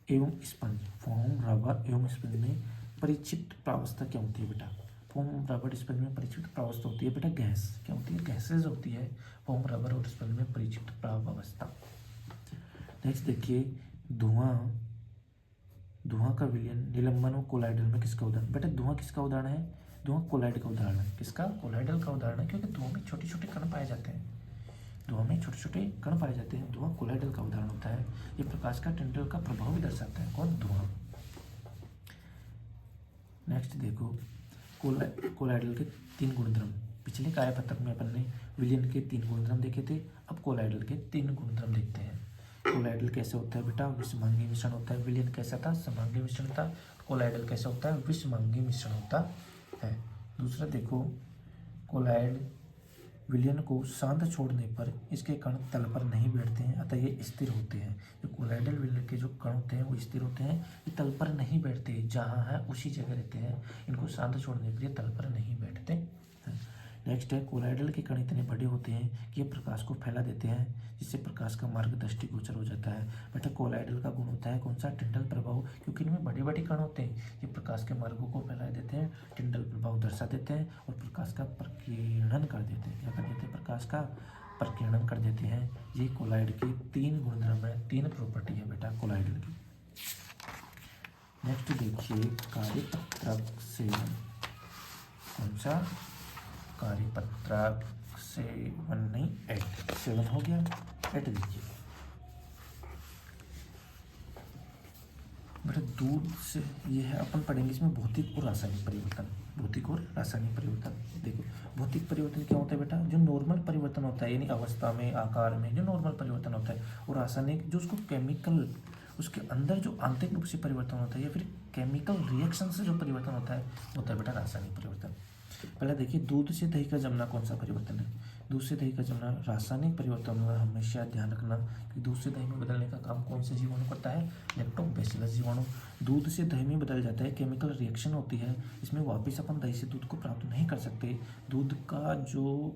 A: एवं स्पंज। फोम, रबर एवं स्पंज में परिक्षिप्त प्रावस्था क्या होती है बेटा? फोम, रबर, स्पंज में परिक्षिप्त प्रावस्था होती है बेटा गैस। क्या होती है? गैसेज होती है फोम, रबर और स्पंज में परिक्षिप्त प्रावस्था। नेक्स्ट देखिए धुआं का विलयन निलंबन और कोलाइडल में किसका उदाहरण? बेटा धुआं किसका उदाहरण है? धुआं कोलाइड का उदाहरण है। किसका? कोलाइडल का उदाहरण है, क्योंकि धुआं में छोटे छोटे कण पाए जाते हैं। धुआं में छोटे छोटे कण पाए जाते हैं, धुआं कोलाइडल का उदाहरण होता है। ये प्रकाश का टिंडल का प्रभाव भी दर्शाता है। कौन? धुआं। नेक्स्ट देखो, कोलाइडल के 3 गुणधर्म। पिछले कार्यपत्रक में अपन ने विलयन के 3 गुणधर्म देखे थे, अब कोलाइडल के 3 गुणधर्म देखते हैं। कोलाइडल कैसे होता है बेटा? विषमांगी मिश्रण होता है। विलयन कैसा था? समांगी मिश्रण था। कोलाइडल कैसा होता है? विषमांगी मिश्रण होता है। दूसरा देखो, कोलाइड विलयन को शांत छोड़ने पर इसके कण तल पर नहीं बैठते हैं, अतः ये स्थिर होते हैं। जो कोलाइडल विलयन के जो कण होते हैं वो स्थिर होते हैं, ये तल पर नहीं बैठते, जहाँ है उसी जगह रहते हैं। इनको शांत छोड़ने पर ये तल पर नहीं बैठते हैं। नेक्स्ट है, कोलाइडल के कण इतने बड़े होते हैं कि ये प्रकाश को फैला देते हैं, जिससे प्रकाश का मार्ग दृष्टिगोचर हो जाता है। बेटा कोलाइडल का गुण होता है कौन सा? टिंडल प्रभाव, क्योंकि इनमें बड़े बड़े कण होते हैं, ये प्रकाश के मार्गों को फैला देते हैं, टिंडल प्रभाव दर्शा देते हैं और प्रकाश का प्रकीर्णन कर देते हैं। क्या कर देते हैं? प्रकाश का प्रकीर्णन कर देते हैं। ये कोलाइड के 3 गुणधर्म है, 3 प्रॉपर्टी है बेटा कोलाइडल की। नेक्स्ट देखिए, कार्यपत्रक सेवन। कौन सा? कार्यपत्रक 7 नहीं 8, 7 हो गया, 8 देखिए बेटा। दूध से ये है, अपन पढ़ेंगे इसमें भौतिक और रासायनिक परिवर्तन। भौतिक और रासायनिक परिवर्तन। देखो भौतिक परिवर्तन क्या होता है बेटा? जो नॉर्मल परिवर्तन होता है, यानी अवस्था में, आकार में जो नॉर्मल परिवर्तन होता है, और रासायनिक जो उसको केमिकल, उसके अंदर जो आंतरिक रूप से परिवर्तन होता है या फिर केमिकल रिएक्शन से जो परिवर्तन होता है बेटा रासायनिक परिवर्तन। पहले देखिए, दूध से दही का जमना कौन सा परिवर्तन है? दूध से दही का जमना रासायनिक परिवर्तन होगा। हमेशा ध्यान रखना कि दूध से दही में बदलने का काम कौन से जीवाणु करता है? लैक्टोबैसिलस जीवाणु। दूध से दही में बदल जाता है, केमिकल रिएक्शन होती है, इसमें वापस अपन दही से दूध को प्राप्त नहीं कर सकते। दूध का जो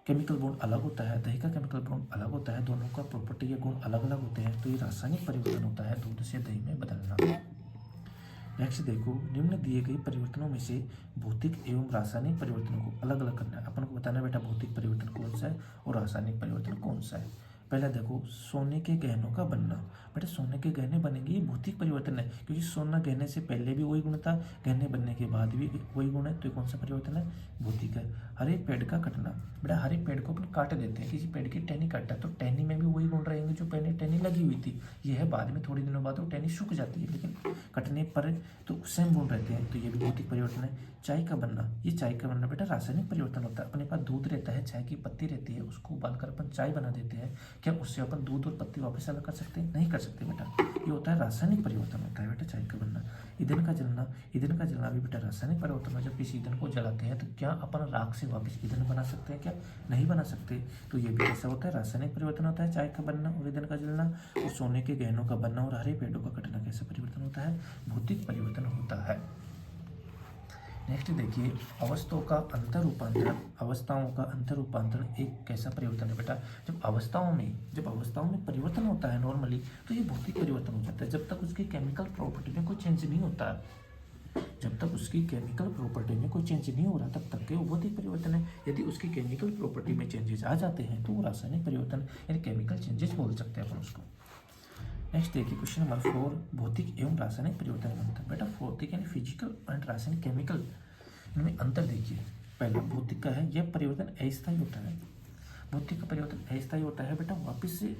A: केमिकल बॉन्ड अलग होता है, दही का केमिकल बॉन्ड अलग होता है, दोनों का प्रॉपर्टी या गुण अलग अलग होते हैं, तो ये रासायनिक परिवर्तन होता है, दूध से दही में बदलना। नेक्स्ट देखो, निम्न दिए गए परिवर्तनों में से भौतिक एवं रासायनिक परिवर्तनों को अलग अलग करना है। अपन को बताना है बेटा भौतिक परिवर्तन कौन सा है और रासायनिक परिवर्तन कौन सा है। पहला देखो, सोने के गहनों का बनना। बेटा सोने के गहने बनेंगे, ये भौतिक परिवर्तन है, क्योंकि सोना गहने से पहले भी वही गुण था, गहने बनने के बाद भी वही गुण है, तो ये कौन सा परिवर्तन है? भौतिक है। हरे पेड़ का कटना। बेटा हरे पेड़ को अपन काट देते हैं, किसी पेड़ की टहनी काटता है तो टहनी में भी वही गुण रहेंगे जो पहले टहनी लगी हुई थी। ये है बाद में थोड़े दिनों बाद वो टहनी सूख जाती है, लेकिन कटने पर तो सेम गुण रहते हैं, तो ये भी भौतिक परिवर्तन है। चाय का बनना, ये चाय का बनना बेटा रासायनिक परिवर्तन होता है। अपने पास दूध रहता है, चाय की पत्ती रहती है, उसको उबालकर अपन चाय बना देते हैं। क्या उससे अपन दूध और पत्ती वापस अलग कर सकते हैं? नहीं कर सकते बेटा, ये होता है रासायनिक परिवर्तन होता है बेटा चाय का बनना। ईंधन का जलना, ईंधन का जलना भी बेटा रासायनिक परिवर्तन है। जब किसी ईंधन को जलाते हैं तो क्या अपन राख से वापस ईंधन बना सकते हैं? क्या नहीं बना सकते, तो ये भी कैसा होता है? रासायनिक परिवर्तन होता है, चाय का बनना और ईंधन का जलना। और सोने के गहनों का बनना और हरे पेड़ों का कटना कैसा परिवर्तन होता है? भौतिक परिवर्तन होता है। नेक्स्ट देखिए, अवस्थाओं का अंतर रूपांतरण। अवस्थाओं का अंतर रूपांतरण एक कैसा परिवर्तन है बेटा? जब अवस्थाओं में परिवर्तन होता है नॉर्मली, तो ये भौतिक परिवर्तन हो जाता है। जब तक उसकी केमिकल प्रॉपर्टी में कोई चेंज नहीं होता, जब तक उसकी केमिकल प्रॉपर्टी में कोई चेंज नहीं हो रहा तब तक के वो भौतिक परिवर्तन है। यदि उसकी केमिकल प्रॉपर्टी में चेंजेस आ जाते हैं तो वो रासायनिक परिवर्तन यानी केमिकल चेंजेस बोल सकते हैं अपन उसको। नेक्स्ट देखिए, क्वेश्चन नंबर 4, भौतिक एवं रासायनिक परिवर्तन का अंतर। बेटा भौतिक यानी फिजिकल एंड रासायनिक केमिकल, इनमें अंतर देखिए। पहला भौतिक का है, यह परिवर्तन अस्थायी होता है। भौतिक का परिवर्तन अस्थायी होता है बेटा, वापस से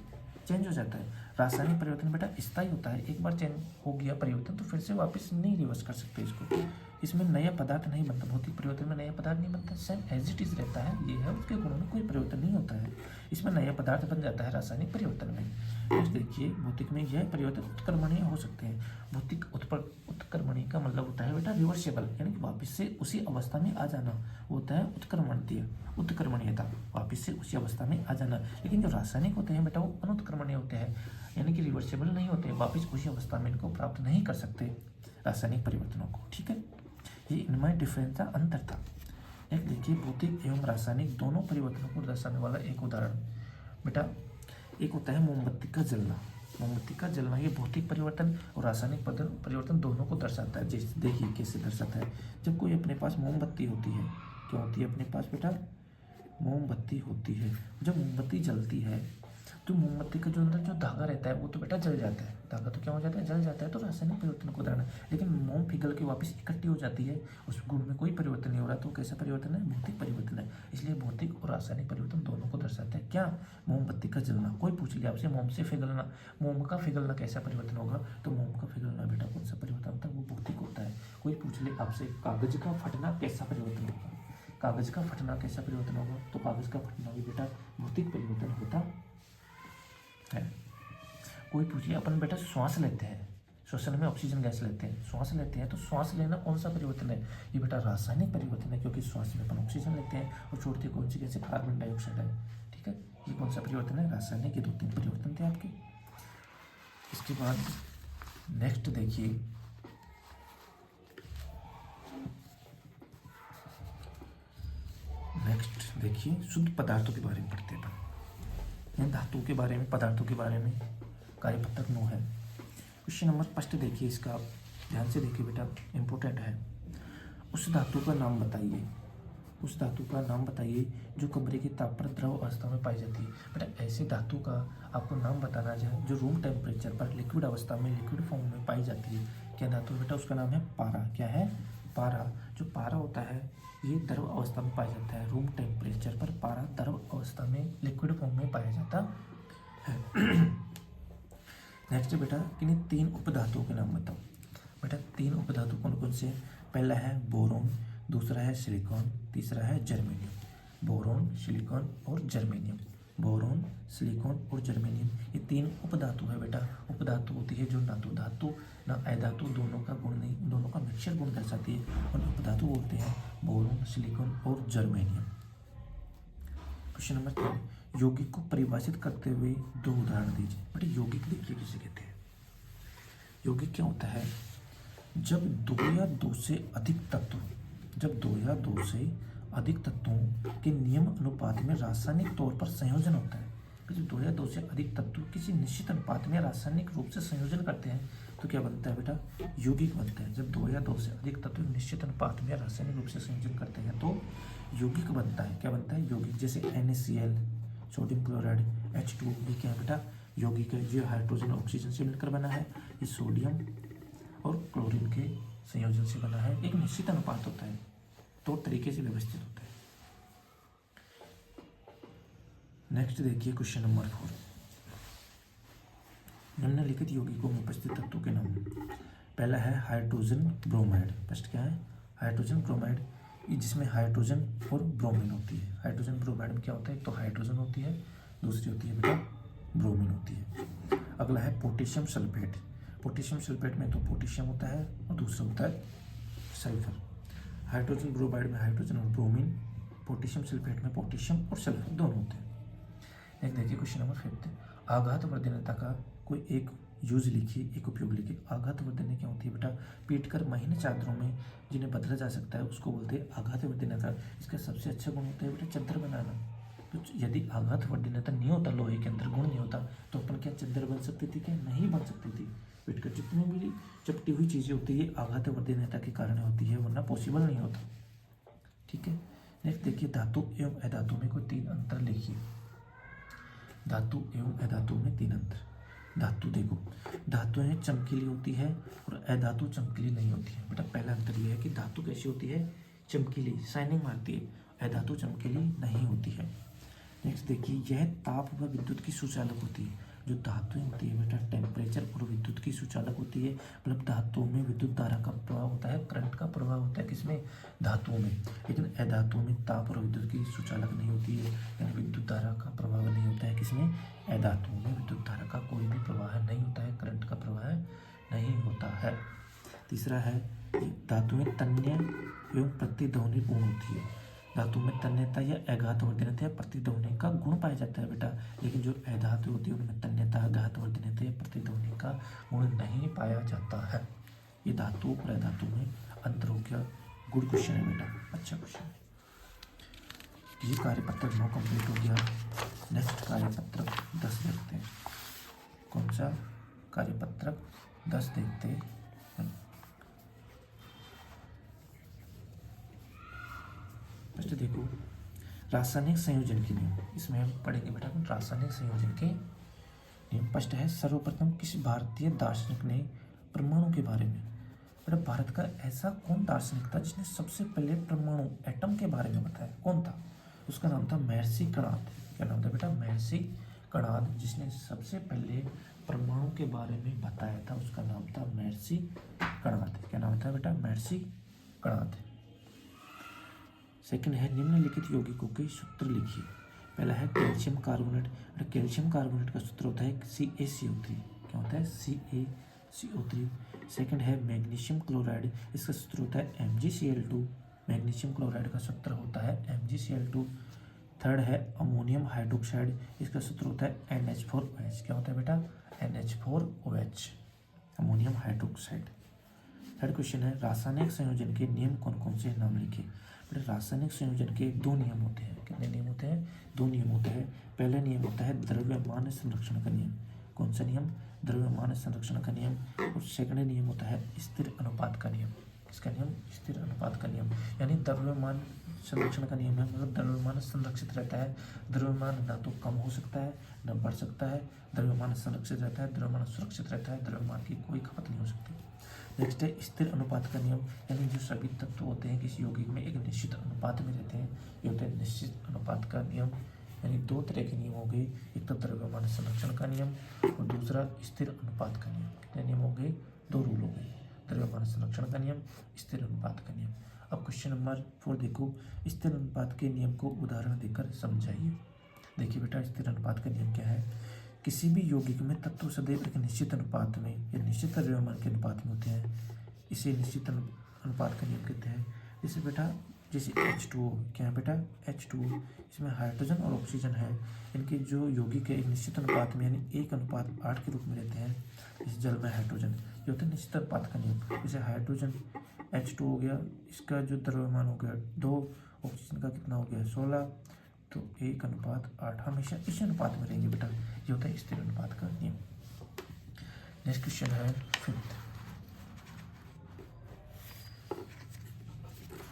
A: चेंज हो जाता है। रासायनिक परिवर्तन बेटा स्थायी होता है, एक बार चेंज हो गया परिवर्तन तो फिर से वापस नहीं रिवर्स कर सकते इसको। इसमें नया पदार्थ नहीं बनता, भौतिक परिवर्तन में नया पदार्थ नहीं बनता, सेम एज इट इज रहता है, ये है, उसके गुणों में कोई परिवर्तन नहीं होता है। इसमें नया पदार्थ बन जाता है रासायनिक परिवर्तन में। नेक्स्ट देखिए, भौतिक में यह परिवर्तन उत्क्रमणीय हो सकते हैं। भौतिक उत्क्रमणीय का मतलब होता है बेटा रिवर्सेबल, यानी कि वापस से उसी अवस्था में आ जाना, होता है उत्क्रमणीयता, वापस से उसी अवस्था में आ जाना। लेकिन जो रासायनिक होते हैं बेटा वो अनुत्क्रमणीय होते हैं, यानी कि रिवर्सेबल नहीं होते, वापस उसी अवस्था में इनको प्राप्त नहीं कर सकते रासायनिक परिवर्तनों को। ठीक है, ये इनमें डिफरेंस था, अंतर था। एक देखिए, भौतिक एवं रासायनिक दोनों परिवर्तनों को दर्शाने वाला एक उदाहरण बेटा, एक होता है मोमबत्ती का जलना। मोमबत्ती का जलना ये भौतिक परिवर्तन और रासायनिक परिवर्तन दोनों को दर्शाता है। जैसे देखिए कैसे दर्शाता है, जब कोई अपने पास मोमबत्ती होती है, क्या होती है अपने पास बेटा? मोमबत्ती होती है। जब मोमबत्ती जलती है जो मोमबत्ती का जो अंदर जो धागा रहता है वो तो बेटा जल जाता है, धागा तो क्या हो जाता है, जल जाता है, तो रासायनिक परिवर्तन को उदाहरण है। लेकिन मोम पिघल के वापस इकट्ठी हो जाती है, उस गुण में कोई परिवर्तन नहीं हो रहा, तो कैसा परिवर्तन है, भौतिक परिवर्तन है। इसलिए भौतिक और रासायनिक परिवर्तन दोनों को दर्शाता है। क्या, मोमबत्ती का जलना। कोई पूछ लिया आपसे मोम से पिघलना, मोम का पिघलना कैसा परिवर्तन होगा, तो मोम का पिघलना बेटा कौन सा परिवर्तन होता है, वो भौतिक होता है। कोई पूछ ले आपसे कागज का फटना कैसा परिवर्तन होगा, कागज का फटना कैसा परिवर्तन होगा, तो कागज का फटना भी बेटा भौतिक परिवर्तन होता है। कोई पूछिए अपन बेटा श्वास लेते हैं, श्वसन में ऑक्सीजन गैस लेते हैं, श्वास लेते हैं, तो श्वास लेना कौन सा परिवर्तन है, ये बेटा रासायनिक परिवर्तन है, क्योंकि श्वास में अपन ऑक्सीजन लेते हैं और छोड़ते कौन सी गैस है, कार्बन डाइऑक्साइड है। ठीक है, ये कौन सा परिवर्तन है, रासायनिक। ये 2-3 परिवर्तन थे आपके। इसके बाद नेक्स्ट देखिए, नेक्स्ट देखिए शुद्ध पदार्थों के बारे में पढ़ते हैं। यहाँ धातुओं के बारे में, पदार्थों के बारे में कार्यपत्रक 9 है। क्वेश्चन नंबर फर्स्ट देखिए, इसका आप ध्यान से देखिए बेटा, इंपॉर्टेंट है। उस धातु का नाम बताइए, उस धातु का नाम बताइए जो कमरे के ताप पर द्रव अवस्था में पाई जाती है। बेटा ऐसे धातु का आपको नाम बताना है जो रूम टेम्परेचर पर लिक्विड अवस्था में, लिक्विड फॉर्म में पाई जाती है। क्या धातु है बेटा, उसका नाम है पारा। क्या है, पारा। जो पारा होता है ये द्रव अवस्था में पाया जाता है, रूम टेम्परेचर पर पारा द्रव अवस्था में लिक्विड फॉर्म में पाया जाता है। नेक्स्ट बेटा, किन्हीं 3 उपधातुओं के नाम बताओ। बेटा 3 उपधातु कौन कौन से, पहला है बोरोन, दूसरा है सिलिकॉन, तीसरा है जर्मेनियम। बोरोन, सिलिकॉन और जर्मेनियम, बोरोन, सिलिकॉन और जर्मेनियम, ये 3 उपधातु है बेटा। उपधातु होती है जो ना तो धातु ना अधातु दोनों का गुण नहीं, दोनों का मिक्सचर गुण दर्शाती है, और उपधातु बोलते हैं बोरोन, सिलिकॉन और जर्मेनियम। क्वेश्चन नंबर 3, यौगिक को परिभाषित करते हुए 2 उदाहरण दीजिए। बेटा यौगिक देखिए किसे कहते हैं। यौगिक क्या होता है, जब 2 या 2 से अधिक तत्व, जब 2 या 2 से अधिक तत्वों के नियम अनुपात में रासायनिक तौर पर संयोजन होता है। जब 2 या 2 से अधिक तत्व किसी निश्चित अनुपात में रासायनिक रूप से संयोजन करते हैं तो क्या बनता है बेटा, यौगिक बनता है। जब 2 या 2 से अधिक तत्व निश्चित अनुपात में रासायनिक रूप से संयोजन करते हैं तो यौगिक बनता है। क्या बनता है, यौगिक। जैसे NaCl, सोडियम क्लोराइड, H2, ये क्या है बेटा, यौगिक है। जो हाइड्रोजन और ऑक्सीजन से मिलकर बना है, ये सोडियम और क्लोरीन के संयोजन से बना है। एक निश्चित अनुपात होता है, 2 तरीके से व्यवस्थित होता है। नेक्स्ट देखिए क्वेश्चन नंबर 4, निम्नलिखित यौगिकों में उपस्थित तत्वों के नाम। पहला है हाइड्रोजन ब्रोमाइड। फर्स्ट क्या है, हाइड्रोजन ब्रोमाइड, जिसमें हाइड्रोजन और ब्रोमीन होती है। हाइड्रोजन ब्रोमाइड में क्या होता है, एक तो हाइड्रोजन होती है, दूसरी होती है बेटा ब्रोमीन होती है। अगला है पोटेशियम सल्फेट। पोटेशियम सल्फेट में तो पोटेशियम होता है और दूसरा होता है सल्फर। हाइड्रोजन ब्रोमाइड में हाइड्रोजन और ब्रोमीन, पोटेशियम सल्फेट में पोटेशियम और सल्फर दोनों होते हैं। नेक्स्ट देखिए क्वेश्चन नंबर 5, आघात वर्धनता का कोई एक यूज लिखिए, एक उपयोग लिखिए। आघात वर्धन क्या होती है बेटा, पीट कर महीन चादरों में जिन्हें बदला जा सकता है उसको बोलते हैं आघात वर्धनता। इसका सबसे अच्छा गुण होता है बेटा चादर बनाना। तो यदि आघात वर्धनता नहीं होता, लोहे के अंदर गुण नहीं होता, तो अपन क्या चादर बन सकती थी, क्या नहीं बन सकती थी। पीट कर जितनी भी चपटी हुई चीज़ें होती है आघात वर्धनता के कारण होती है, वरना पॉसिबल नहीं होता। ठीक है, नेक्स्ट देखिए धातु एवं अधातु में कोई 3 अंतर लिखिए। धातु एवं अधातु में 3 अंतर। धातु देखो, धातुएं चमकीली होती है और अधातु चमकीली नहीं होती है। बेटा पहला अंतर यह है कि धातु कैसी होती है, चमकीली, शाइनिंग मारती है, अधातु चमकीली नहीं होती है। नेक्स्ट देखिए, यह ताप व विद्युत की सुचालक होती है। जो धातुएं होती है बेटा टेम्परेचर और विद्युत की सुचालक होती है। मतलब धातुओं में विद्युत धारा का प्रभाव होता है, करंट का प्रभाव होता है किसमें, धातुओं में। लेकिन अधातुओं में ताप और विद्युत की सुचालक नहीं होती है, यानी विद्युत धारा का प्रभाव नहीं होता है किसमें, अधातुओं में विद्युत धारा का कोई भी प्रवाह नहीं होता है, करंट का प्रवाह नहीं होता है। तीसरा है धातुएं तन्य एवं प्रतिध्वनि गुण होती है। धातु में तन्यता या आघात वर्धनता या प्रतिध्वनि का गुण पाया जाता है बेटा, लेकिन जो अधातु होती है उनमें तन्यता, आघात वर्धनता या प्रतिध्वनि का गुण नहीं पाया जाता है। ये धातु और अधातु में अंतरों का गुड क्वेश्चन है बेटा, अच्छा क्वेश्चन है। ये कार्यपत्रक 9 कंप्लीट हो गया। नेक्स्ट कार्यपत्रक 10 देखते हैं। कौन सा कार्यपत्रक 10 देखते हैं। फर्स्ट देखो, रासायनिक संयोजन के नियम, इसमें हम पढ़ेंगे बेटा रासायनिक संयोजन के नियम। फर्स्ट है, सर्वप्रथम किस भारतीय दार्शनिक ने परमाणु के बारे में, बेटा भारत का ऐसा कौन दार्शनिक था जिसने सबसे पहले परमाणु एटम के बारे में बताया, कौन था? उसका नाम था महर्षि कणाद। क्या नाम था बेटा? महर्षि कणाद। जिसने सबसे पहले परमाणु के बारे में बताया था उसका नाम था महर्षि कणाद। क्या नाम था बेटा? महर्षि कणाद। सेकंड है, निम्नलिखित यौगिकों के सूत्र लिखिए। पहला है कैल्शियम कार्बोनेट। कैल्शियम कार्बोनेट का सूत्र होता है CaCO3। क्या होता है? CaCO3। सेकंड है मैग्नीशियम क्लोराइड, इसका सूत्र होता है MgCl2। मैग्नीशियम क्लोराइड का सूत्र होता है MgCl2। थर्ड है अमोनियम हाइड्रोक्साइड, इसका सूत्र होता है NH4OH। क्या होता है बेटा? NH4OH, ammonium hydroxide. Third question है, रासायनिक संयोजन के नियम कौन कौन से, नाम लिखिए। बेटा रासायनिक संयोजन के 2 नियम होते हैं। कितने नियम होते हैं? 2 नियम होते हैं। पहला नियम होता है द्रव्यमान संरक्षण का नियम। कौन सा नियम? द्रव्यमान संरक्षण का नियम। और सेकंड नियम होता है स्थिर अनुपात का नियम। इसका नियम स्थिर अनुपात का नियम, यानी द्रव्यमान संरक्षण का नियम है मतलब द्रव्यमान संरक्षित रहता है। द्रव्यमान ना तो कम हो सकता है न बढ़ सकता है। द्रव्यमान संरक्षित रहता है, द्रव्यमान सुरक्षित रहता है, द्रव्यमान की कोई खपत नहीं हो सकती। नेक्स्ट है स्थिर अनुपात का नियम, यानी जो सभी तत्व होते हैं किसी यौगिक में एक निश्चित अनुपात में रहते हैं, ये होता है निश्चित अनुपात का नियम। यानी 2 तरह के नियम हो गए, एक तो द्रव्यमान संरक्षण का नियम और दूसरा स्थिर अनुपात का नियम। कितने नियम हो गए? 2 रूल हो गए, द्रव्यमान संरक्षण का नियम, स्थिर अनुपात का नियम। अब क्वेश्चन नंबर 4 देखो, स्थिर अनुपात के नियम को उदाहरण देकर समझाइए। देखिए बेटा स्थिर अनुपात का नियम क्या है? किसी भी यौगिक में तत्व सदैव एक निश्चित अनुपात में या निश्चित द्रव्यमान के अनुपात में होते हैं, इसे निश्चित अनुपात का नियम कहते हैं। जैसे बेटा जैसे H2O, क्या है बेटा? H2O, इसमें हाइड्रोजन और ऑक्सीजन है, इनके जो यौगिक है एक निश्चित अनुपात में यानी 1:8 के रूप में रहते हैं। इस जल में हाइड्रोजन, ये होता है निश्चित अनुपात का नियम। जैसे हाइड्रोजन H2 हो गया, इसका जो द्रव्यमान हो गया 2, ऑक्सीजन का कितना हो गया 16, तो 1:8 हमेशा इस अनुपात में रहेंगे बेटा, ये होता है स्थिर अनुपात का नियम। नेक्स्ट क्वेश्चन है 5th।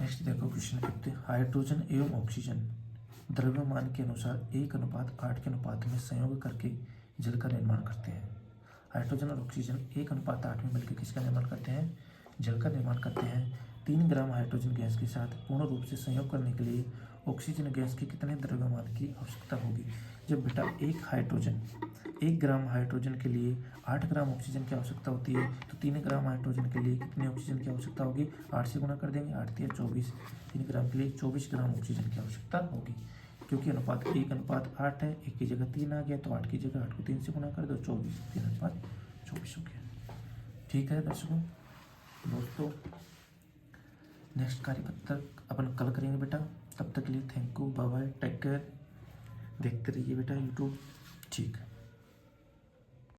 A: नेक्स्ट देखो क्वेश्चन 5th, हाइड्रोजन एवं ऑक्सीजन द्रव्यमान के अनुसार 1:8 के अनुपात में संयोग करके जल का निर्माण करते हैं। हाइड्रोजन और ऑक्सीजन 1:8 में मिलकर किसका निर्माण करते हैं? जल का निर्माण करते हैं। 3 ग्राम हाइड्रोजन गैस के साथ पूर्ण रूप से संयोग करने के लिए ऑक्सीजन गैस के कितने द्रव्यमान की आवश्यकता होगी? जब बेटा 1 ग्राम हाइड्रोजन के लिए 8 ग्राम ऑक्सीजन की आवश्यकता होती है, तो 3 ग्राम हाइड्रोजन के लिए कितने ऑक्सीजन की आवश्यकता होगी? 8 से गुणा कर देंगे, 8 × 24। 3 ग्राम के लिए 24 ग्राम ऑक्सीजन की आवश्यकता होगी। क्योंकि अनुपात 1:8 है, 1 की जगह 3 आ गया, तो 8 की जगह 8 को 3 से गुणा कर दो, 24, 3:24 हो गया। ठीक है दर्शकों दोस्तों, नेक्स्ट कार्यपत्र अपन कल करेंगे बेटा। तब तक के लिए thank you, bye bye, take care. देखते रहिए बेटा यूट्यूब। ठीक है।